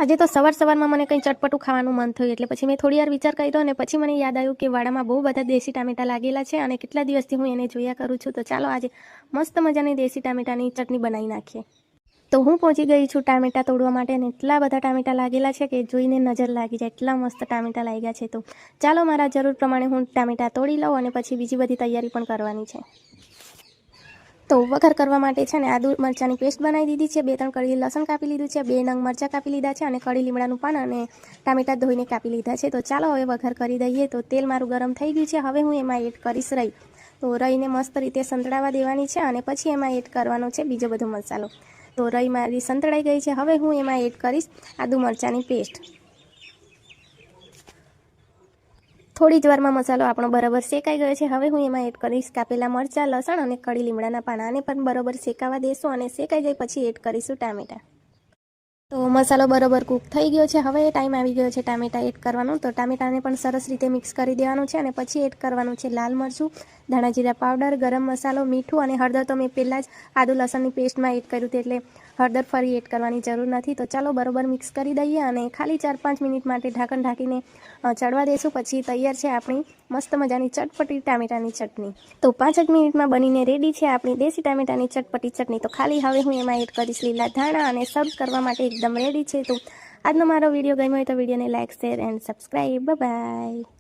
આજે તો સવારમાં મને કંઈ ચટપટું ખાવાનું મન થયું એટલે પછી મેં થોડી વાર વિચાર કર્યો અને પછી મને યાદ આવ્યું કે વાડામાં બહુ બધા દેશી ટામેટાં લાગેલા છે અને કેટલા દિવસથી હું એને જોયા કરું છું. તો ચાલો આજે મસ્ત મજાની દેશી ટામેટાની ચટણી બનાવી નાખીએ. તો હું પહોંચી ગઈ છું ટામેટાં તોડવા માટે અને એટલા બધા ટામેટાં લાગેલા છે કે જોઈને નજર લાગી જાય એટલા મસ્ત ટામેટાં લાગ્યા છે. તો ચાલો મારા જરૂર પ્રમાણે હું ટામેટાં તોડી લઉં અને પછી બીજી બધી તૈયારી પણ કરવાની છે. તો વઘાર કરવા માટે છે ને આદુ મરચાંની પેસ્ટ બનાવી દીધી છે, 2-3 કળી લસણ કાપી લીધું છે, 2 નંગ મરચાં કાપી લીધા છે અને કળી લીમડાનું પાન અને ટામેટાં ધોઈને કાપી લીધા છે. તો ચાલો હવે વઘાર કરી દઈએ. તો તેલ મારું ગરમ થઈ ગયું છે. હવે હું એમાં એડ કરીશ રાઈ. તો રાઈને મસ્ત રીતે સંતળાવા દેવાની છે અને પછી એમાં એડ કરવાનો છે બીજો બધો મસાલો. તો રાઈ મારી સંતળાઈ ગઈ છે. હવે હું એમાં એડ કરીશ આદુ મરચાંની પેસ્ટ. થોડી જ વારમાં મસાલો આપણો બરાબર શેકાઈ ગયો છે. હવે હું એમાં એડ કરીશ કાપેલા મરચાં, લસણ અને કળી લીમડાના પાન. આને પણ બરાબર શેકાવા દેશું અને શેકાઈ જાય પછી એડ કરીશું ટામેટાં. તો મસાલો બરાબર કૂક થઈ ગયો છે. હવે ટાઈમ આવી ગયો છે ટામેટાં એડ કરવાનો. તો ટામેટાને પણ સરસ રીતે મિક્સ કરી દેવાનું છે અને પછી એડ કરવાનું છે લાલ મરચું, ધાણા જીરા પાવડર, ગરમ મસાલો, મીઠું અને હળદર. તો મેં પહેલાં જ આદુ લસણની પેસ્ટમાં એડ કર્યું હતું એટલે હળદર ફરી એડ કરવાની જરૂર નથી. તો ચાલો બરાબર મિક્સ કરી દઈએ અને ખાલી 4-5 મિનિટ માટે ઢાંકણ ઢાંકીને ચડવા દઈશું. પછી તૈયાર છે આપણી મસ્ત મજાની ચટપટી ટામેટાની ચટણી. તો 5 જ મિનિટમાં બનીને રેડી છે આપણી દેશી ટામેટાની ચટપટી ચટણી. તો ખાલી હવે હું એમાં એડ કરીશ લીલા ધાણા અને સર્વ કરવા માટે એકદમ રેડી છે. તો આજનો મારો વિડીયો ગમ્યો હોય તો વિડીયોને like, share and subscribe. By.